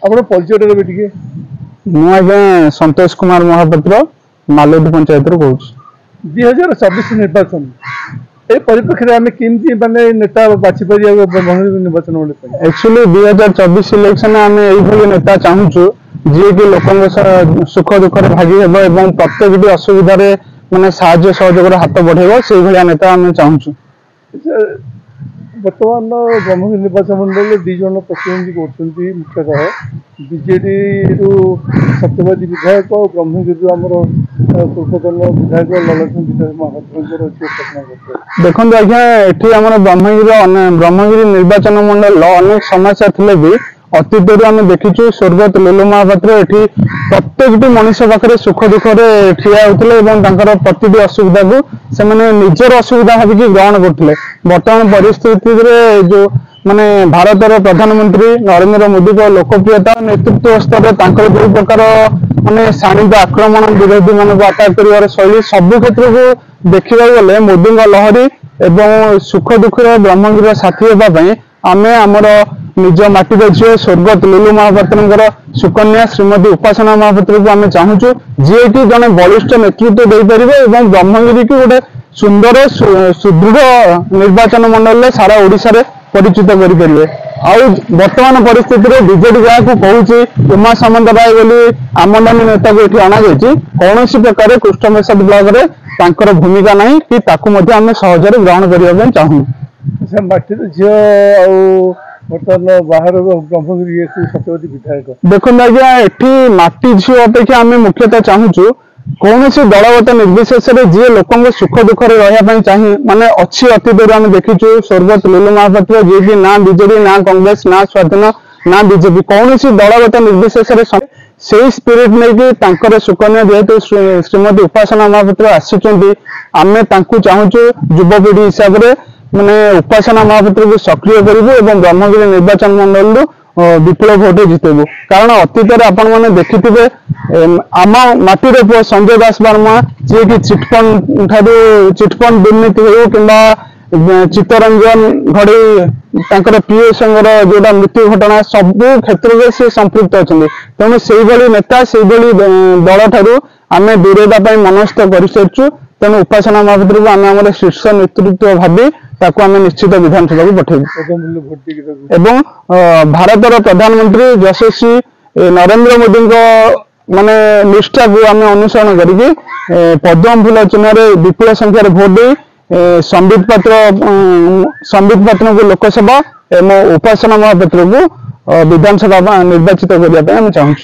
ଆପଣ ପରିଚୟ ଦେବେ ଟିକେ। ମୁଁ ଆଜ୍ଞା ସନ୍ତୋଷ କୁମାର ମହାପାତ୍ର ମାଲୁଦ ପଞ୍ଚାୟତରୁ କହୁଛି। 2024 ନିର୍ବାଚନ ଏ ପରିପ୍ରେକ୍ଷୀରେ ଆମେ କେମିତି ମାନେ ନେତା ବାଛି ପାରିବା ବ୍ରହ୍ମଗିରି ନିର୍ବାଚନ ମଣ୍ଡଳୀ? एक्चुअली 2024 इलेक्शन आमे एइभली नेता चाहूछु जे कि लोकंग सुख दुख रे भागी हेबो एवं प्रत्येक असुविधा रे माने साहाय्य सहयोग हाथ बढ़ेबो से भलिया नेता आमे चाहूछु। बर्तमान ब्रह्मगिरी निर्वाचन मंडल दी जन प्रतिद्वंदी कर मुख्यतः बीजेडी रु सत्यवादी विधायक और ब्रह्मगिरी आमर पूर्वतन विधायक ललचंद विधायक महापात्र देखो आज्ञा ये आम ब्रह्मगिरी निर्वाचन मंडल अनेक समस्या थे भी अतीत आम देखीचु स्वर्गत लुलु महापात्र ये प्रत्येक मनीष पाखे सुख दुखे ठिया होते प्रति असुविधा को से निजर असुविधा भाविकी ग्रहण करते। बर्तमान परिस्थिति जो माने भारतर प्रधानमंत्री नरेंद्र मोदी को लोकप्रियता नेतृत्व स्तर जो प्रकार माने शाणित आक्रमण विरोधी मान को आटाक कर शैली सबु क्षेत्र को देखा गले मोदी लहरी एवं सुख दुखर ब्रह्मगिरी साथी होगापी आम आमर निज माटीर झील स्वर्गत लुलु महापात्र सुकन्या श्रीमती उपासना महापात्र को आम चाहूँ जी कि जड़े बलिष्ठ नेतृत्व दे पारे और ब्रह्मगिरी की गोटे सुंदर सुदृढ़ निर्वाचन मंडल सारा ओडिशा रे परिचित करें। आउ वर्तमान परिस्थिति में बीजेडी जहाँ को कहूँ उमा सामंत राय बोली आमदानी नेता को ये अणाई कौन प्रकार कृष्णप्रसाद ब्लॉक में भूमिका नहीं कि आम सहजरे ग्रहण करने चाहूँ। माटीर झील बर्तमान बाहर ब्रह्मगिरी सत्यवादी विधायक देखो आज्ञा ये माटी झील अपेक्षा आम मुख्यतः चाहूँ कौन दलगत निर्विशेष जी लोक सुख दुख रहा चाहिए माने अच्छी अतीत आम देखीचु स्वर्गत लुलु महापात्र जी कि ना बीजेडी ना कांग्रेस ना स्वाधीन ना बीजेपी कौन दलगत निर्विशेष से स्पिरिट नहीं सुकन्या जेहेतु श्रीमती उपासना महापात्र आसी आम चाहूँ युवपीढ़ी हिसाब से माने उपासना महापात्र को सक्रिय करूँ ब्रह्मगिरी निर्वाचन मंडल विपुल भोटे जितेबू कारण अतीत आपण मैंने देखि आम माटीर पुआ संजय दास वर्मा जी कि चिटफंड ठारू चिटफंड दुर्नीति हो कि चित्तरंजन घड़ी पीएस जोटा मृत्यु घटना सबू क्षेत्र में सी संपृक्त अच्छा तेणु से नेता से दल ठारू आम दूरेगा मनस्थ कर सारी तेणु उपासना महापात्र को आम आम शीर्ष नेतृत्व भावी ताकू आम निश्चित विधानसभा को पठेबू एवं भारतर प्रधानमंत्री यशस्वी नरेंद्र मोदी माने निष्ठा को आम अनुसरण करके पद्म फूल चिन्ह विपुल संख्यार भोट दे संबित पात्र को लोकसभा एवं उपासना महापात्र को विधानसभा निर्वाचित करने चाहूँ।